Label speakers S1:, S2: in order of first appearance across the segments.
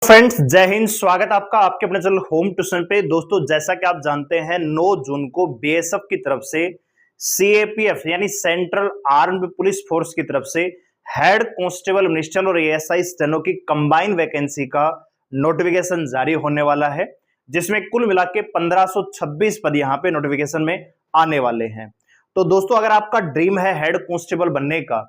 S1: Friends, जय हिंद। स्वागत आपका आपके अपने चैनल होम ट्यूशन पे। दोस्तों, जैसा कि आप जानते हैं 9 जून को बीएसएफ की तरफ से सीएपीएफ यानी सेंट्रल आर्म्ड पुलिस फोर्स की तरफ से हेड कांस्टेबल मिनिस्टर और एएसआई स्टेनो की कंबाइन वैकेंसी का नोटिफिकेशन जारी होने वाला है, जिसमें कुल मिला के 1526 पद यहाँ पे नोटिफिकेशन में आने वाले हैं। तो दोस्तों, अगर आपका ड्रीम है हेड कांस्टेबल बनने का,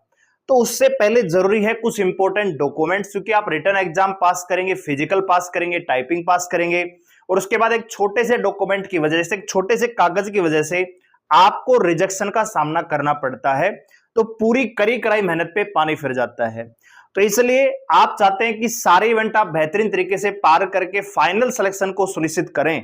S1: तो उससे पहले जरूरी है कुछ इंपॉर्टेंट डॉक्यूमेंट्स, क्योंकि आप रिटन एग्जाम पास करेंगे, फिजिकल पास करेंगे, टाइपिंग पास करेंगे, और उसके बाद एक छोटे से डॉक्यूमेंट की वजह से, एक छोटे से कागज की वजह से आपको रिजेक्शन का सामना करना पड़ता है। तो पूरी करी कराई मेहनत पे पानी फिर जाता है। तो इसलिए आप चाहते हैं कि सारे इवेंट आप बेहतरीन तरीके से पार करके फाइनल सिलेक्शन को सुनिश्चित करें,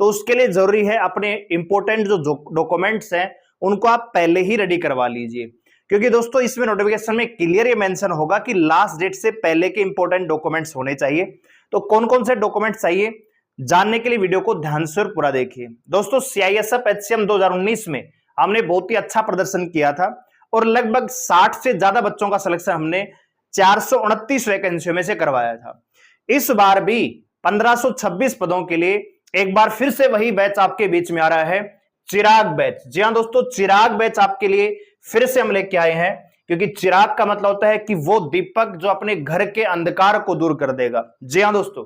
S1: तो उसके लिए जरूरी है अपने इंपॉर्टेंट जो डॉक्यूमेंट्स हैं उनको आप पहले ही रेडी करवा लीजिए, क्योंकि दोस्तों इसमें नोटिफिकेशन में क्लियर ये मेंशन होगा कि लास्ट डेट से पहले के इंपॉर्टेंट डॉक्यूमेंट्स होने चाहिए। तो कौन कौन से डॉक्यूमेंट्स चाहिए, जानने के लिए वीडियो को ध्यान से और पूरा देखिए। दोस्तों, सीआईएसएफ एचसीएम 2019 में हमने बहुत ही अच्छा प्रदर्शन किया था और लगभग 60 से ज्यादा बच्चों का सिलेक्शन हमने 429 वैकेंसियों में से करवाया था। इस बार भी 1526 पदों के लिए एक बार फिर से वही बैच आपके बीच में आ रहा है, चिराग बैच। जी हाँ दोस्तों, चिराग बैच आपके लिए फिर से हम लेके आए हैं, क्योंकि चिराग का मतलब होता है कि वो दीपक जो अपने घर के अंधकार को दूर कर देगा। जी हाँ दोस्तों,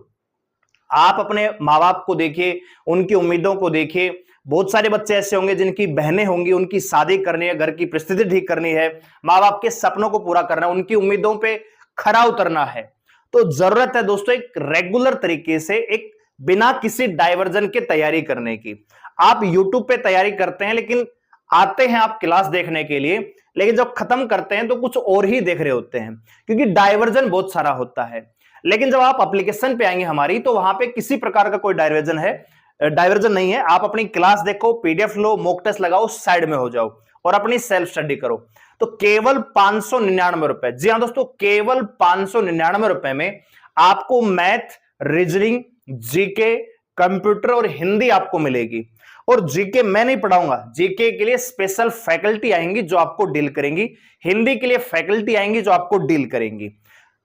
S1: आप अपने माँ बाप को देखिए, उनकी उम्मीदों को देखिए। बहुत सारे बच्चे ऐसे होंगे जिनकी बहनें होंगी, उनकी शादी करनी है, घर की परिस्थिति ठीक करनी है, माँ बाप के सपनों को पूरा करना है, उनकी उम्मीदों पे खरा उतरना है। तो जरूरत है दोस्तों एक रेगुलर तरीके से, एक बिना किसी डाइवर्जन के तैयारी करने की। आप यूट्यूब पे तैयारी करते हैं, लेकिन आते हैं आप क्लास देखने के लिए, लेकिन जब खत्म करते हैं तो कुछ और ही देख रहे होते हैं, क्योंकि डाइवर्जन बहुत सारा होता है। लेकिन जब आप एप्लीकेशन पे आएंगे हमारी, तो वहां पे किसी प्रकार का कोई डाइवर्जन नहीं है। आप अपनी क्लास देखो, पीडीएफ लो, मॉक टेस्ट लगाओ, साइड में हो जाओ और अपनी सेल्फ स्टडी करो। तो केवल 599 रुपए, जी हाँ दोस्तों, केवल 599 रुपए में आपको मैथ, रीजनिंग, जीके, कंप्यूटर और हिंदी आपको मिलेगी। और जीके मैं नहीं पढ़ाऊंगा, जीके के लिए स्पेशल फैकल्टी आएंगी जो आपको डील करेंगी, हिंदी के लिए फैकल्टी आएंगी जो आपको डील करेंगी,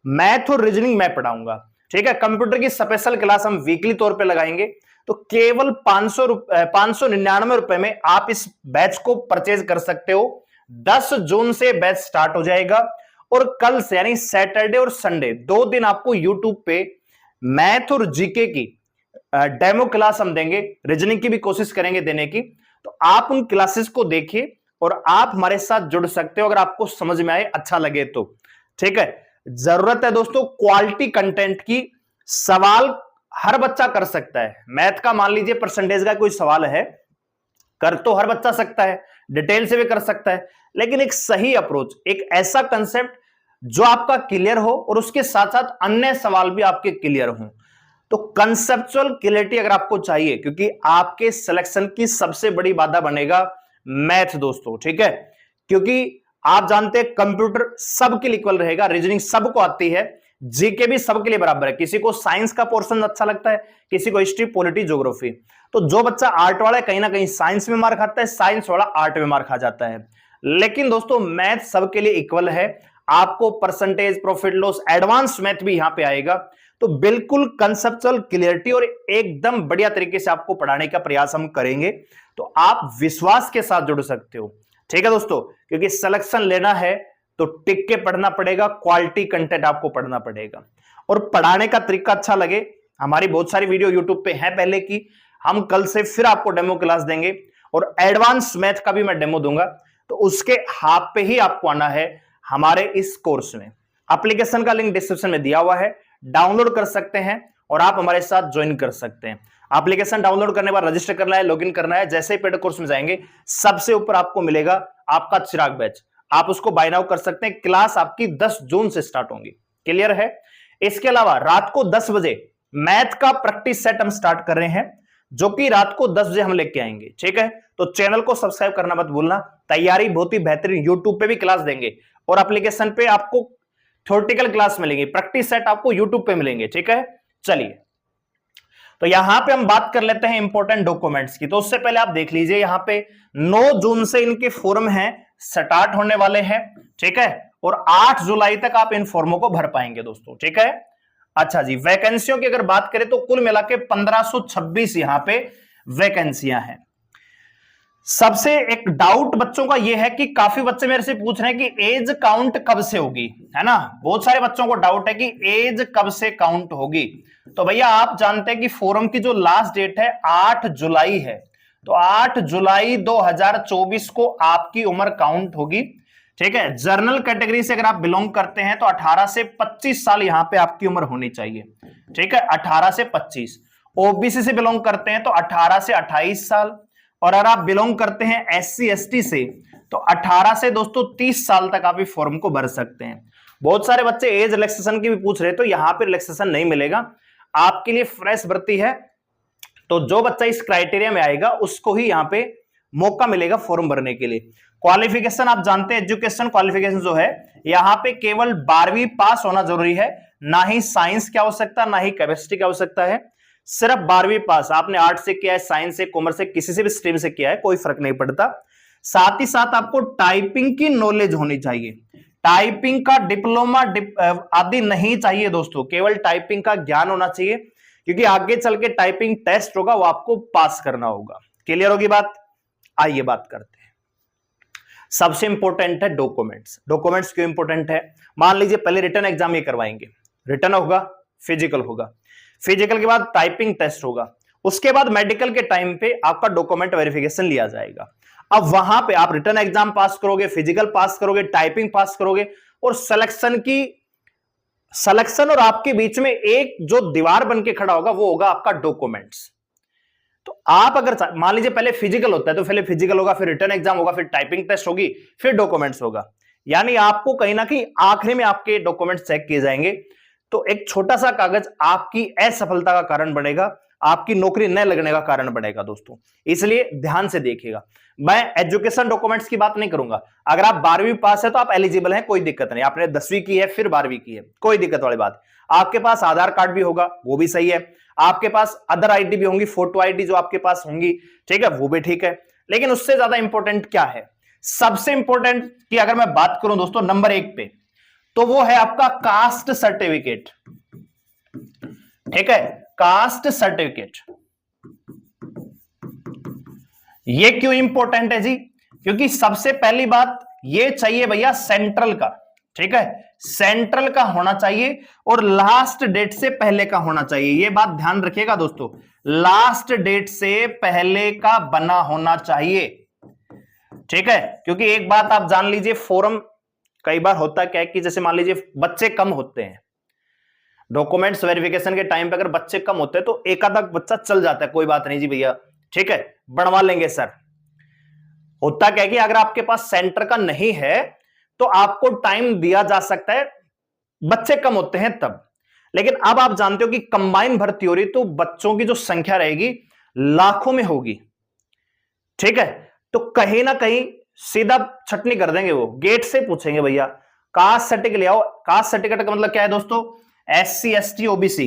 S1: मैथ और रीजनिंग मैं पढ़ाऊंगा। ठीक है, कंप्यूटर की स्पेशल क्लास हम वीकली तौर पे लगाएंगे। तो केवल 599 रुपए में आप इस बैच को परचेज कर सकते हो। 10 जून से बैच स्टार्ट हो जाएगा और कल से यानी सैटरडे और संडे 2 दिन आपको यूट्यूब पे मैथ और जीके की डेमो क्लास हम देंगे, रीजनिंग की भी कोशिश करेंगे देने की। तो आप उन क्लासेस को देखिए और आप हमारे साथ जुड़ सकते हो, अगर आपको समझ में आए, अच्छा लगे तो। ठीक है, जरूरत है दोस्तों क्वालिटी कंटेंट की। सवाल हर बच्चा कर सकता है। मैथ का मान लीजिए परसेंटेज का कोई सवाल है, कर तो हर बच्चा सकता है, डिटेल से भी कर सकता है, लेकिन एक सही अप्रोच, एक ऐसा कंसेप्ट जो आपका क्लियर हो और उसके साथ साथ अन्य सवाल भी आपके क्लियर हों। तो कंसेप्चुअल क्लैरिटी अगर आपको चाहिए, क्योंकि आपके सिलेक्शन की सबसे बड़ी बाधा बनेगा मैथ दोस्तों। ठीक है, क्योंकि आप जानते हैं कंप्यूटर सबके लिए इक्वल रहेगा, रीजनिंग सबको आती है, जीके भी सबके लिए बराबर है। किसी को साइंस का पोर्शन अच्छा लगता है, किसी को हिस्ट्री, पॉलिटी, ज्योग्राफी। तो जो बच्चा आर्ट वाला है कहीं ना कहीं साइंस में मार खाता है, साइंस वाला आर्ट में मार खा जाता है। लेकिन दोस्तों मैथ सबके लिए इक्वल है। आपको percentage, profit loss, advance math भी यहां पे आएगा। तो बिल्कुल कंसेप्चुअल क्लियरिटी और एकदम बढ़िया तरीके से आपको पढ़ाने का प्रयास हम करेंगे। तो आप विश्वास के साथ जुड़ सकते हो। ठीक है दोस्तों, क्योंकि सिलेक्शन लेना है तो टिक के पढ़ना पड़ेगा, क्वालिटी कंटेंट आपको पढ़ना पड़ेगा। और पढ़ाने का तरीका अच्छा लगे, हमारी बहुत सारी वीडियो यूट्यूब पे है पहले की, हम कल से फिर आपको डेमो क्लास देंगे और एडवांस मैथ का भी मैं डेमो दूंगा। तो उसके हाथ पे ही आपको आना है हमारे इस कोर्स में। एप्लीकेशन का लिंक डिस्क्रिप्शन में दिया हुआ है, डाउनलोड कर सकते हैं और आप हमारे साथ ज्वाइन कर सकते हैं। एप्लीकेशन डाउनलोड करने के बाद रजिस्टर करना है, लॉगिन करना है। जैसे ही पेड कोर्स में जाएंगे, सबसे ऊपर आपको मिलेगा आपका चिराग बैच, आप उसको बाय नाउ कर सकते हैं। क्लास आपकी 10 जून से स्टार्ट होंगी, क्लियर है। इसके अलावा रात को 10 बजे मैथ का प्रैक्टिस सेट हम स्टार्ट कर रहे हैं, जो कि रात को 10 बजे हम लेके आएंगे। ठीक है, तो चैनल को सब्सक्राइब करना मत भूलना। तैयारी बहुत ही बेहतरीन, यूट्यूब पे भी क्लास देंगे और एप्लीकेशन पे आपको थ्योरेटिकल क्लास मिलेंगी, प्रैक्टिस सेट आपको यूट्यूब पे मिलेंगे। ठीक है, चलिए तो यहां पे हम बात कर लेते हैं इंपॉर्टेंट डॉक्यूमेंट्स की। तो उससे पहले आप देख लीजिए, यहां पे 9 जून से इनके फॉर्म हैं, स्टार्ट होने वाले हैं। ठीक है, और 8 जुलाई तक आप इन फॉर्मों को भर पाएंगे दोस्तों। ठीक है, अच्छा जी, वैकेंसियों की अगर बात करें तो कुल मिला के 1526 यहां पे वैकेंसियां हैं। सबसे एक डाउट बच्चों का यह है कि काफी बच्चे मेरे से पूछ रहे हैं कि एज काउंट कब से होगी, है ना। बहुत सारे बच्चों को डाउट है कि एज कब से काउंट होगी। तो भैया आप जानते हैं कि फोरम की जो लास्ट डेट है 8 जुलाई है, तो 8 जुलाई 2024 को आपकी उम्र काउंट होगी। ठीक है, जर्नल कैटेगरी से अगर आप बिलोंग करते हैं तो 18 से 25 साल यहां पे आपकी उम्र होनी चाहिए। ठीक है, 18 से 25। ओबीसी से बिलोंग करते हैं तो 18 से 28 साल, और अगर आप बिलोंग करते हैं एससी एसटी से तो 18 से दोस्तों 30 साल तक आप इस फॉर्म को भर सकते हैं। बहुत सारे बच्चे एज रिलैक्सेशन की भी पूछ रहे, तो यहां पे रिलैक्सेशन नहीं मिलेगा, आपके लिए फ्रेश भर्ती है। तो जो बच्चा इस क्राइटेरिया में आएगा उसको ही यहां पे मौका मिलेगा फॉर्म भरने के लिए। क्वालिफिकेशन आप जानते हैं, एजुकेशन क्वालिफिकेशन जो है यहां पे केवल 12वीं पास होना जरूरी है, ना ही साइंस की आवश्यकता, ना ही केमिस्ट्री की आवश्यकता है, सिर्फ 12वीं पास। आपने आर्ट्स से किया है, साइंस से, कॉमर्स से, किसी से भी स्ट्रीम से किया है, कोई फर्क नहीं पड़ता। साथ ही साथ आपको टाइपिंग की नॉलेज होनी चाहिए, टाइपिंग का डिप्लोमा आदि नहीं चाहिए दोस्तों, केवल टाइपिंग का ज्ञान होना चाहिए, क्योंकि आगे चल के टाइपिंग टेस्ट होगा वो आपको पास करना होगा। क्लियर होगी बात। आइए बात करते हैं। सबसे इंपॉर्टेंट है डॉक्यूमेंट्स। डॉक्यूमेंट्स क्यों इंपॉर्टेंट है? मान लीजिए पहले रिटन एग्जाम ये करवाएंगे, रिटन होगा, फिजिकल होगा, फिजिकल के बाद टाइपिंग टेस्ट होगा, उसके बाद मेडिकल के टाइम पे आपका डॉक्यूमेंट वेरिफिकेशन लिया जाएगा। अब वहां पे आप रिटन एग्जाम पास करोगे, फिजिकल पास करोगे, टाइपिंग पास करोगे, और सिलेक्शन और आपके बीच में एक जो दीवार बन के खड़ा होगा वो होगा आपका डॉक्यूमेंट्स। तो आप अगर मान लीजिए पहले फिजिकल होता है तो पहले फिजिकल होगा, फिर रिटन एग्जाम होगा, फिर टाइपिंग टेस्ट होगी, फिर डॉक्यूमेंट्स होगा, यानी आपको कहीं ना कहीं आखिरी में आपके डॉक्यूमेंट्स चेक किए जाएंगे। तो एक छोटा सा कागज आपकी असफलता का कारण बनेगा, आपकी नौकरी न लगने का कारण बनेगा दोस्तों, इसलिए ध्यान से देखिएगा। मैं एजुकेशन डॉक्यूमेंट्स की बात नहीं करूंगा, अगर आप 12वीं पास है तो आप एलिजिबल हैं, कोई दिक्कत नहीं। आपने 10वीं की है फिर 12वीं की है, कोई दिक्कत वाली बात। आपके पास आधार कार्ड भी होगा, वो भी सही है, आपके पास अदर आईडी भी होंगी, फोटो आईडी जो आपके पास होंगी, ठीक है, वो भी ठीक है। लेकिन उससे ज्यादा इंपॉर्टेंट क्या है? सबसे इंपॉर्टेंट की अगर मैं बात करूं दोस्तों नंबर 1 पे, तो वो है आपका कास्ट सर्टिफिकेट। ठीक है, कास्ट सर्टिफिकेट। ये क्यों इंपॉर्टेंट है जी? क्योंकि सबसे पहली बात ये चाहिए भैया सेंट्रल का, ठीक है, सेंट्रल का होना चाहिए और लास्ट डेट से पहले का होना चाहिए। ये बात ध्यान रखिएगा दोस्तों, लास्ट डेट से पहले का बना होना चाहिए। ठीक है, क्योंकि एक बात आप जान लीजिए, फॉर्म कई बार होता क्या है कि जैसे मान लीजिए बच्चे कम होते हैं, डॉक्यूमेंट्स वेरिफिकेशन के टाइम पे अगर बच्चे कम होते हैं तो एक आधा बच्चा चल जाता है, कोई बात नहीं जी भैया, ठीक है, बढ़वा लेंगे सर। होता क्या है कि अगर आपके पास सेंटर का नहीं है तो आपको टाइम दिया जा सकता है, बच्चे कम होते हैं तब। लेकिन अब आप जानते हो कि कंबाइन भर्ती हो रही तो बच्चों की जो संख्या रहेगी लाखों में होगी। ठीक है, तो कहीं ना कहीं सीधा छटनी कर देंगे, वो गेट से पूछेंगे भैया कास्ट सर्टिफिकेट ले आओ। कास्ट सर्टिफिकेट का मतलब क्या है दोस्तों? SC ST OBC,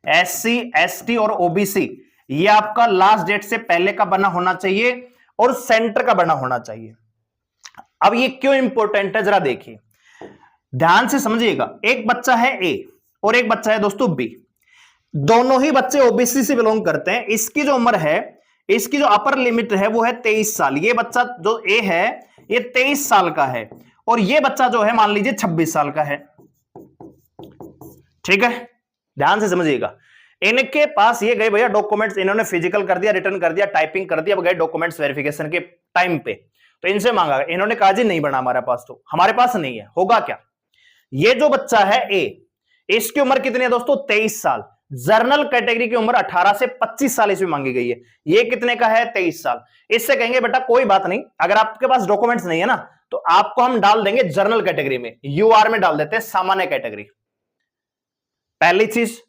S1: SC ST और ओबीसी, ये आपका लास्ट डेट से पहले का बना होना चाहिए और सेंटर का बना होना चाहिए। अब ये क्यों इंपॉर्टेंट है जरा देखिए, ध्यान से समझिएगा। एक बच्चा है ए और एक बच्चा है दोस्तों बी, दोनों ही बच्चे ओबीसी से बिलोंग करते हैं। इसकी जो उम्र है, इसकी जो अपर लिमिट है वो है 23 साल। ये बच्चा जो ए है ये 23 साल का है और ये बच्चा जो है मान लीजिए 26 साल का है। ठीक है, ध्यान से समझिएगा। इनके पास ये गए भैया डॉक्यूमेंट्स, इन्होंने फिजिकल कर दिया, रिटर्न कर दिया, टाइपिंग कर दिया, अब गए डॉक्यूमेंट्स वेरिफिकेशन के टाइम पे, तो इनसे मांगा, इन्होंने कहा जी नहीं बना हमारे पास, तो हमारे पास नहीं है, होगा क्या? ये जो बच्चा है ए, इसकी उम्र कितनी है दोस्तों? 23 साल। जर्नल कैटेगरी की उम्र 18 से 25 साल इसमें मांगी गई है, ये कितने का है? 23 साल। इससे कहेंगे बेटा कोई बात नहीं, अगर आपके पास डॉक्यूमेंट्स नहीं है ना तो आपको हम डाल देंगे जर्नल कैटेगरी में, यूआर में डाल देते हैं सामान्य कैटेगरी। पहली चीज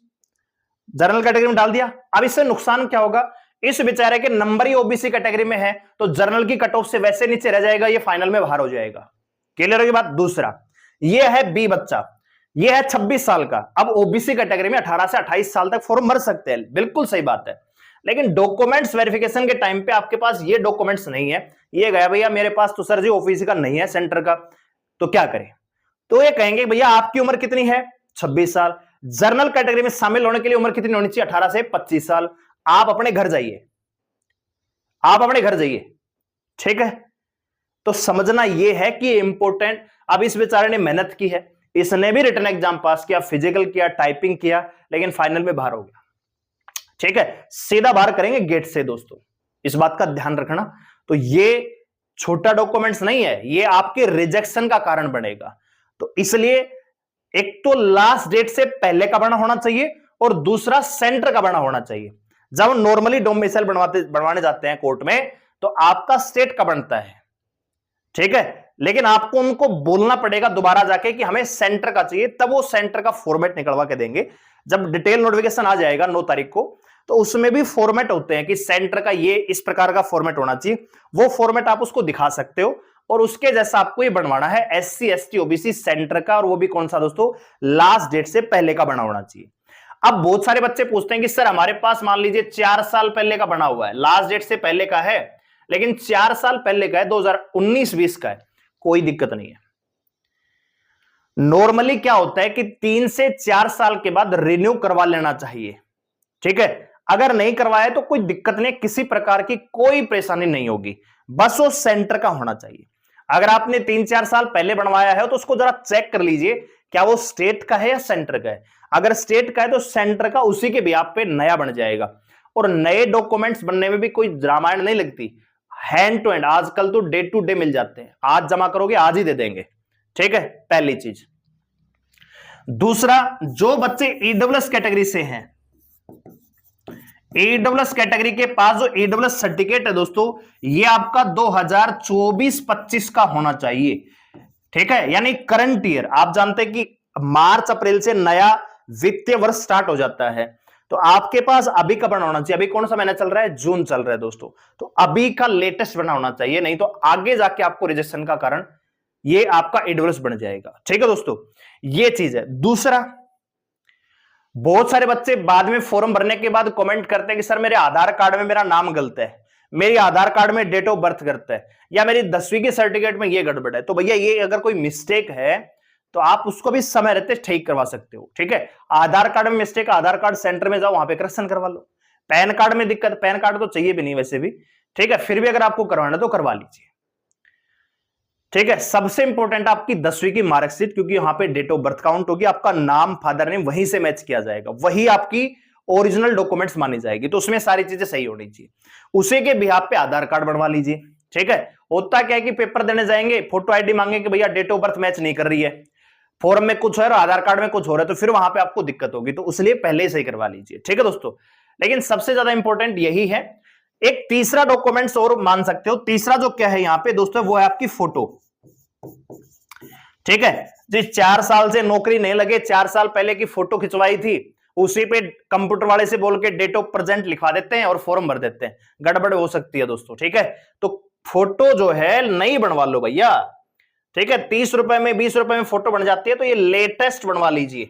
S1: जर्नल कैटेगरी में डाल दिया। अब इससे नुकसान क्या होगा? इस बेचारे के नंबर ही ओबीसी कैटेगरी में है तो जर्नल की कट ऑफ से वैसे नीचे रह जाएगा, ये फाइनल में बाहर हो जाएगा। क्लियर होगी बात? दूसरा, ये है बी बच्चा, ये है 26 साल का। अब ओबीसी कैटेगरी में 18 से 28 साल तक फॉर्म भर सकते हैं, बिल्कुल सही बात है, लेकिन डॉक्यूमेंट्स वेरिफिकेशन के टाइम पे आपके पास ये डॉक्यूमेंट्स नहीं है, ये गया भैया मेरे पास तो सर जी ओबीसी का नहीं है, सेंटर का, तो क्या करें? तो ये कहेंगे भैया आपकी उम्र कितनी है? 26 साल। जनरल कैटेगरी में शामिल होने के लिए उम्र कितनी होनी चाहिए? 18 से 25 साल। आप अपने घर जाइए, आप अपने घर जाइए, ठीक है। तो समझना यह है कि इंपॉर्टेंट, अब इस बेचारे ने मेहनत की है, इसने भी रिटन एग्जाम पास किया, फिजिकल किया, टाइपिंग किया, लेकिन फाइनल में बाहर हो गया, ठीक है। सीधा बाहर करेंगे गेट से दोस्तों, इस बात का ध्यान रखना। तो ये छोटा डॉक्यूमेंट्स नहीं है, ये आपके रिजेक्शन का कारण बनेगा। तो इसलिए एक तो लास्ट डेट से पहले का बना होना चाहिए और दूसरा सेंटर का बना होना चाहिए। जब हम नॉर्मली डोमिसाइल बनवाने जाते हैं कोर्ट में, तो आपका स्टेट का बनता है, ठीक है, लेकिन आपको उनको बोलना पड़ेगा दोबारा जाके कि हमें सेंटर का चाहिए, तब वो सेंटर का फॉर्मेट निकलवा के देंगे। जब डिटेल नोटिफिकेशन आ जाएगा 9 तारीख को, तो उसमें भी फॉर्मेट होते हैं कि सेंटर का ये इस प्रकार का फॉर्मेट होना चाहिए, वो फॉर्मेट आप उसको दिखा सकते हो और उसके जैसा आपको ये बनवाना है SC ST OBC सेंटर का, और वो भी कौन सा दोस्तों? लास्ट डेट से पहले का बना होना चाहिए। अब बहुत सारे बच्चे पूछते हैं कि सर हमारे पास मान लीजिए 4 साल पहले का बना हुआ है, लास्ट डेट से पहले का है, लेकिन 4 साल पहले का है, 2019-20 का है, कोई दिक्कत नहीं है। नॉर्मली क्या होता है कि 3 से 4 साल के बाद रिन्यू करवा लेना चाहिए, ठीक है। अगर नहीं करवाया तो कोई दिक्कत नहीं, किसी प्रकार की कोई परेशानी नहीं होगी, बस वो सेंटर का होना चाहिए। अगर आपने 3-4 साल पहले बनवाया है तो उसको जरा चेक कर लीजिए, क्या वो स्टेट का है या सेंटर का है। अगर स्टेट का है तो सेंटर का उसी के बिहाफ पे नया बन जाएगा। और नए डॉक्यूमेंट्स बनने में भी कोई रामायण नहीं लगती, हैंड टू हैंड, आजकल तो डे टू डे मिल जाते हैं, आज जमा करोगे आज ही दे देंगे, ठीक है, पहली चीज। दूसरा, जो बच्चे EWS कैटेगरी से हैं, EWS कैटेगरी के पास जो EWS सर्टिफिकेट है दोस्तों, ये आपका 2024-25 का होना चाहिए, ठीक है, यानी करंट ईयर। आप जानते हैं कि मार्च अप्रैल से नया वित्तीय वर्ष स्टार्ट हो जाता है, तो आपके पास अभी का बना होना चाहिए। अभी कौन सा महीना चल रहा है? जून चल रहा है दोस्तों, तो अभी का लेटेस्ट बना होना चाहिए, नहीं तो आगे जाके आपको रिजेक्शन का कारण ये आपका EWS बन जाएगा, ठीक है दोस्तों, ये चीज है। दूसरा, बहुत सारे बच्चे बाद में फॉर्म भरने के बाद कमेंट करते हैं कि सर मेरे आधार कार्ड में मेरा नाम गलत है, मेरी आधार कार्ड में डेट ऑफ बर्थ गलत है, या मेरी 10वीं के सर्टिफिकेट में ये गड़बड़ है। तो भैया ये अगर कोई मिस्टेक है तो आप उसको भी समय रहते ठीक करवा सकते हो, ठीक है। आधार कार्ड में मिस्टेक, आधार कार्ड सेंटर में जाओ, वहां पे करेक्शन करवा लो। पैन कार्ड में दिक्कत, पैन कार्ड तो चाहिए भी नहीं वैसे भी, ठीक है, फिर भी अगर आपको करवाना तो करवा लीजिए, ठीक है। सबसे इंपॉर्टेंट आपकी 10वीं की मार्कशीट, क्योंकि वहां पे डेट ऑफ बर्थ काउंट होगी, आपका नाम, फादर नेम वहीं से मैच किया जाएगा, वही आपकी ओरिजिनल डॉक्यूमेंट्स मानी जाएगी, तो उसमें सारी चीजें सही होनी चाहिए। उसी के बिहाफ पे आधार कार्ड बनवा लीजिए, ठीक है। होता क्या है कि पेपर देने जाएंगे, फोटो आईडी मांगे कि भैया डेट ऑफ बर्थ मैच नहीं कर रही है, फॉर्म में कुछ है और आधार कार्ड में कुछ हो रहा है, तो फिर वहां पे आपको दिक्कत होगी, तो इसलिए पहले ही सही करवा लीजिए, ठीक है दोस्तों। लेकिन सबसे ज्यादा इंपॉर्टेंट यही है। एक तीसरा डॉक्यूमेंट्स और मान सकते हो, तीसरा जो क्या है यहां पे दोस्तों, वो है आपकी फोटो, ठीक है। जिस 4 साल से नौकरी नहीं लगे, 4 साल पहले की फोटो खिंचवाई थी, उसी पे कंप्यूटर वाले से बोल के डेट ऑफ प्रेजेंट लिखवा देते हैं और फॉर्म भर देते हैं, गड़बड़ हो सकती है दोस्तों, ठीक है। तो फोटो जो है नई बनवा लो भैया, ठीक है। 30 रुपए में 20 रुपए में फोटो बन जाती है, तो ये लेटेस्ट बनवा लीजिए,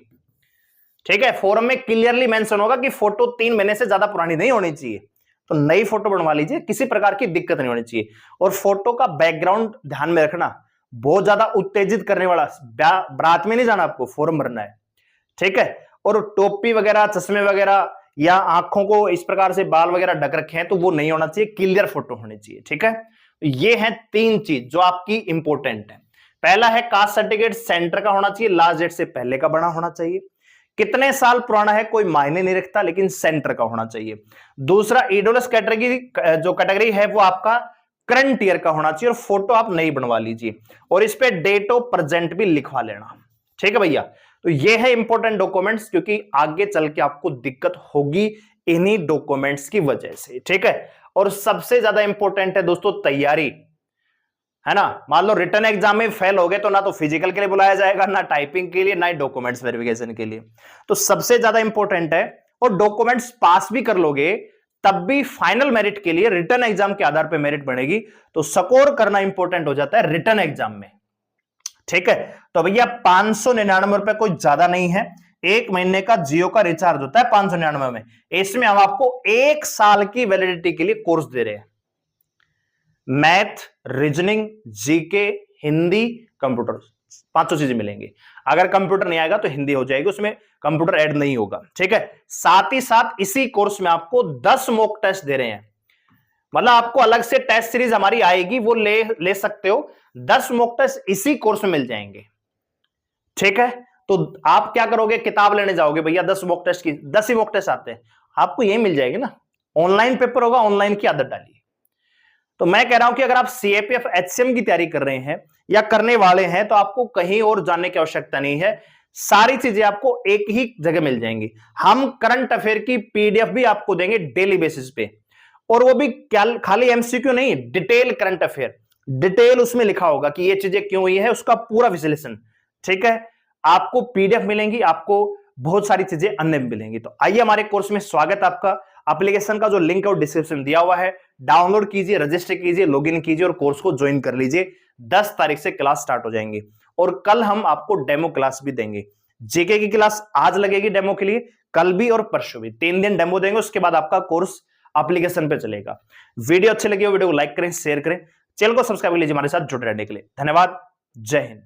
S1: ठीक है। फॉर्म में क्लियरली मेंशन होगा कि फोटो 3 महीने से ज्यादा पुरानी नहीं होनी चाहिए, तो नई फोटो बनवा लीजिए, किसी प्रकार की दिक्कत नहीं होनी चाहिए। और फोटो का बैकग्राउंड ध्यान में रखना, बहुत ज्यादा उत्तेजित करने वाला, बारात में नहीं जाना, आपको फॉर्म भरना है, ठीक है। और टोपी वगैरह, चश्मे वगैरह, या आंखों को इस प्रकार से बाल वगैरह ढक रखे हैं, तो वो नहीं होना चाहिए, क्लियर फोटो होनी चाहिए, ठीक है। ये है 3 चीज जो आपकी इंपॉर्टेंट है। पहला है कास्ट सर्टिफिकेट सेंटर का होना चाहिए, लास्ट डेट से पहले का बना होना चाहिए। कितने साल पुराना है कोई मायने नहीं रखता, लेकिन सेंटर का होना चाहिए। दूसरा, EWS कैटेगरी जो कैटेगरी है वो आपका करंट ईयर का होना चाहिए, और फोटो आप नई बनवा लीजिए, और इस पे डेट ऑफ प्रेजेंट भी लिखवा लेना, ठीक है भैया। तो ये है इंपॉर्टेंट डॉक्यूमेंट्स, क्योंकि आगे चल के आपको दिक्कत होगी इन्हीं डॉक्यूमेंट्स की वजह से, ठीक है। और सबसे ज्यादा इंपॉर्टेंट है दोस्तों तैयारी, है ना। मान लो रिटन एग्जाम में फेल हो गए तो ना तो फिजिकल के लिए बुलाया जाएगा, ना टाइपिंग के लिए, ना डॉक्यूमेंट्स वेरिफिकेशन के लिए, तो सबसे ज्यादा इंपॉर्टेंट है। और डॉक्यूमेंट्स पास भी कर लोगे तब भी फाइनल मेरिट के लिए रिटन एग्जाम के आधार पर मेरिट बनेगी, तो स्कोर करना इंपॉर्टेंट हो जाता है रिटन एग्जाम में, ठीक है। तो भैया 599 रुपए कोई ज्यादा नहीं है, 1 महीने का जियो का रिचार्ज होता है 599 में, इसमें हम आपको 1 साल की वैलिडिटी के लिए कोर्स दे रहे हैं। Math, reasoning, GK, Hindi, computer, पांचों चीजें मिलेंगी। अगर कंप्यूटर नहीं आएगा तो हिंदी हो जाएगी, उसमें कंप्यूटर ऐड नहीं होगा, ठीक है। साथ ही साथ इसी कोर्स में आपको 10 मॉक टेस्ट दे रहे हैं, मतलब आपको अलग से टेस्ट सीरीज हमारी आएगी, वो ले सकते हो। 10 मॉक टेस्ट इसी कोर्स में मिल जाएंगे, ठीक है। तो आप क्या करोगे, किताब लेने जाओगे, भैया 10 मॉक टेस्ट की, 10 ही मॉक टेस्ट आते हैं, आपको यही मिल जाएगी ना। ऑनलाइन पेपर होगा, ऑनलाइन की आदत डालिए। तो मैं कह रहा हूं कि अगर आप सीएपीएफ एचसीएम की तैयारी कर रहे हैं या करने वाले हैं तो आपको कहीं और जाने की आवश्यकता नहीं है, सारी चीजें आपको एक ही जगह मिल जाएंगी। हम करंट अफेयर की पीडीएफ भी आपको देंगे डेली बेसिस पे, और वो भी खाली एमसीक्यू नहीं, डिटेल करंट अफेयर, डिटेल उसमें लिखा होगा कि ये चीजें क्यों हुई है, उसका पूरा विश्लेषण, ठीक है। आपको पीडीएफ मिलेंगी, आपको बहुत सारी चीजें अन्य मिलेंगी। तो आइए हमारे कोर्स में स्वागत है आपका। एप्लीकेशन का जो लिंक है वो डिस्क्रिप्शन दिया हुआ है, डाउनलोड कीजिए, रजिस्टर कीजिए, लॉगिन कीजिए और कोर्स को ज्वाइन कर लीजिए। 10 तारीख से क्लास स्टार्ट हो जाएंगी और कल हम आपको डेमो क्लास भी देंगे। जीके की क्लास आज लगेगी डेमो के लिए, कल भी और परसों भी, 3 दिन डेमो देंगे, उसके बाद आपका कोर्स एप्लीकेशन पे चलेगा। वीडियो अच्छी लगी हो वीडियो को लाइक करें, शेयर करें, चैनल को सब्सक्राइब कर लीजिए हमारे साथ जुड़े रहने के लिए। धन्यवाद, जय हिंद।